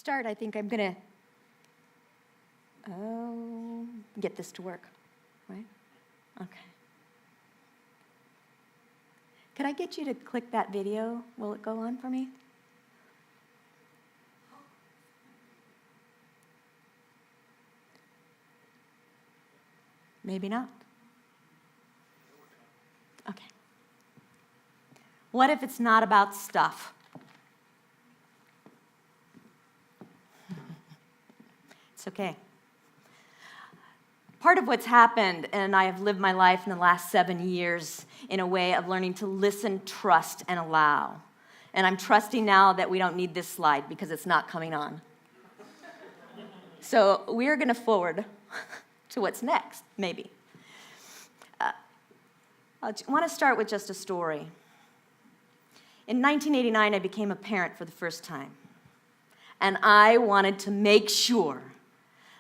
start, I think I'm going to get this to work, right? Okay. Could I get you to click that video? Will it go on for me? Maybe not. Okay. What if it's not about stuff? It's okay. Part of what's happened, and I have lived my life in the last 7 years in a way of learning to listen, trust, and allow. And I'm trusting now that we don't need this slide because it's not coming on. So we're going to forward to what's next, maybe. I want to start with just a story. In 1989, I became a parent for the first time. And I wanted to make sure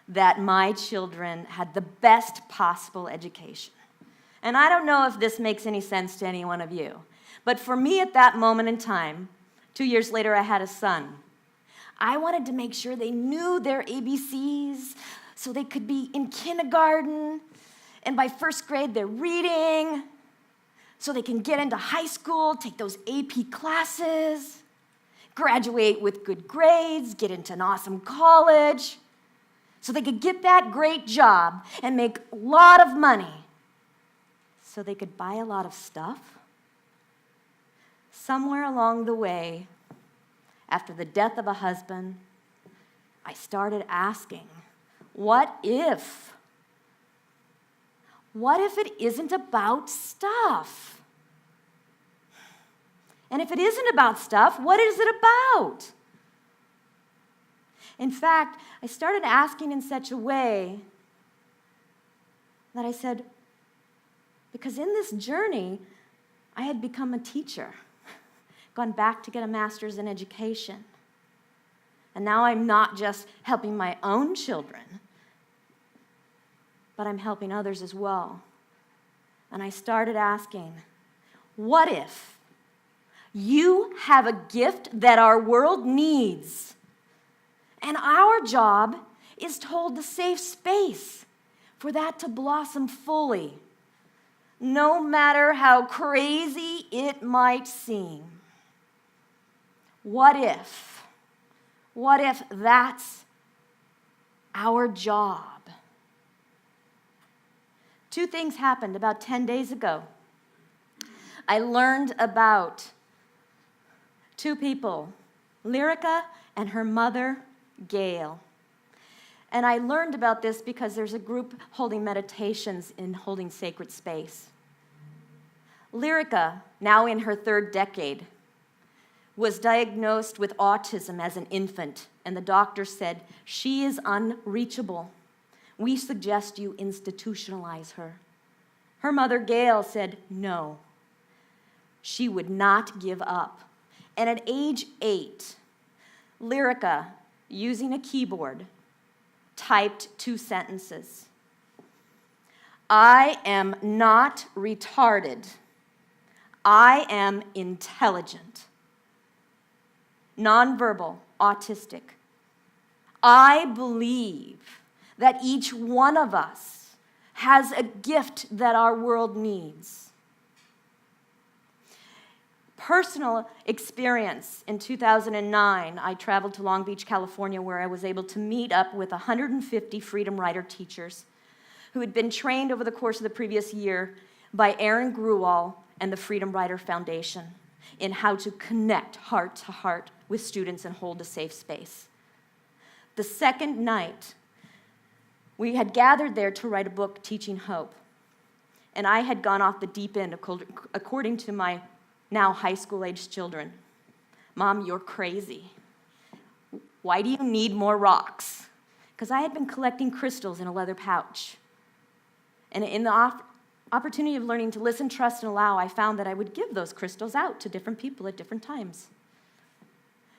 that my children had the best possible education. And I don't know if this makes any sense to any one of you, but for me at that moment in time, 2 years later I had a son. I wanted to make sure they knew their ABCs so they could be in kindergarten, and by first grade they're reading, so they can get into high school, take those AP classes, graduate with good grades, get into an awesome college, so they could get that great job and make a lot of money, so they could buy a lot of stuff. Somewhere along the way, after the death of a husband, I started asking, what if? What if it isn't about stuff? And if it isn't about stuff, what is it about? In fact, I started asking in such a way that I said, because in this journey, I had become a teacher, gone back to get a master's in education. And now I'm not just helping my own children, but I'm helping others as well. And I started asking, what if you have a gift that our world needs, and our job is to hold the safe space for that to blossom fully, no matter how crazy it might seem? What if? What if that's our job? 2 things happened about 10 days ago. I learned about 2 people, Lyrica and her mother, Gail. And I learned about this because there's a group holding meditations in holding sacred space. Lyrica, now in her 3rd decade, was diagnosed with autism as an infant, and the doctor said, she is unreachable. We suggest you institutionalize her. Her mother, Gail, said no. She would not give up. And at age 8, Lyrica, using a keyboard, typed 2 sentences. I am not retarded. I am intelligent. Nonverbal, autistic. I believe that each one of us has a gift that our world needs. Personal experience in 2009, I traveled to Long Beach, California, where I was able to meet up with 150 Freedom Rider teachers who had been trained over the course of the previous year by Aaron Gruwall and the Freedom Rider Foundation in how to connect heart to heart with students and hold a safe space. The second night, we had gathered there to write a book, Teaching Hope. And I had gone off the deep end, according to my now high school-aged children. Mom, you're crazy. Why do you need more rocks? Because I had been collecting crystals in a leather pouch. And in the opportunity of learning to listen, trust, and allow, I found that I would give those crystals out to different people at different times.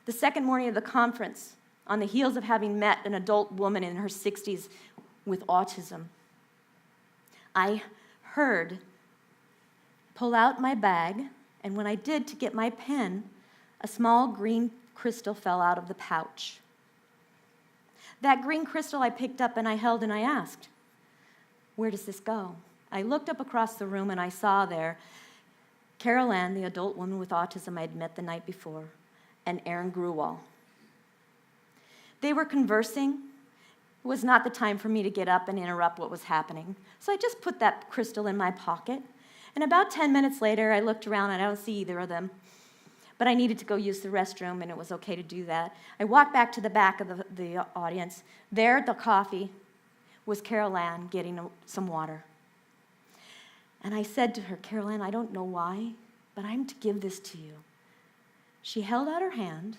The second morning of the conference, on the heels of having met an adult woman in her 60s with autism, I heard pull out my bag, and when I did to get my pen, a small green crystal fell out of the pouch. That green crystal I picked up and I held and I asked, where does this go? I looked up across the room and I saw there Carol Ann, the adult woman with autism I had met the night before, and Aaron Gruwall. They were conversing. It was not the time for me to get up and interrupt what was happening. So I just put that crystal in my pocket. And about 10 minutes later, I looked around and I don't see either of them. But I needed to go use the restroom, and it was okay to do that. I walked back to the back of the audience. There at the coffee was Carol Ann getting some water. And I said to her, Carol Ann, I don't know why, but I'm to give this to you. She held out her hand.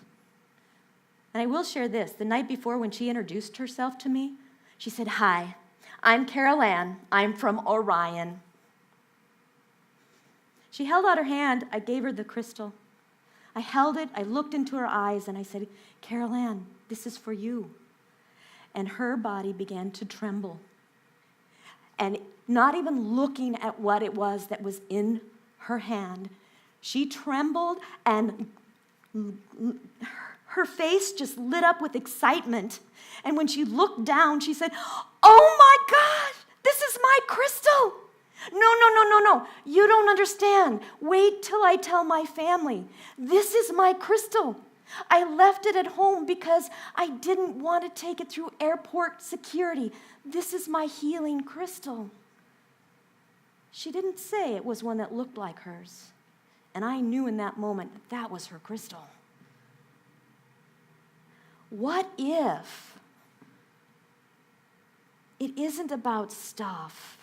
And I will share this. The night before, when she introduced herself to me, she said, hi, I'm Carol Ann. I'm from Orion. She held out her hand. I gave her the crystal. I held it. I looked into her eyes, and I said, Carol Ann, this is for you. And her body began to tremble. And not even looking at what it was that was in her hand, she trembled, and her face just lit up with excitement. And when she looked down, she said, oh my God, this is my crystal. No. You don't understand. Wait till I tell my family. This is my crystal. I left it at home because I didn't want to take it through airport security. This is my healing crystal. She didn't say it was one that looked like hers. And I knew in that moment that that was her crystal. What if it isn't about stuff?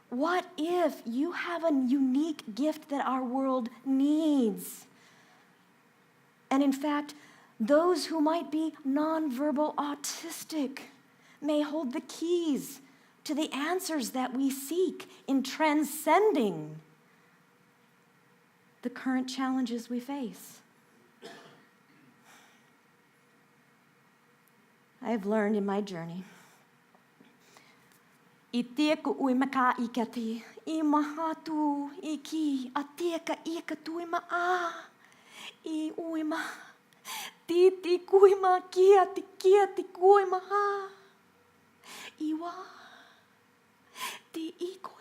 What if you have a unique gift that our world needs? And in fact, those who might be nonverbal autistic may hold the keys to the answers that we seek in transcending the current challenges we face. I have learned in my journey. I teku uimaka ikati, I mahatu iki, ateka ikatu ima a, I uima, titi kuima kiati kuima ha, iwa, ti iko.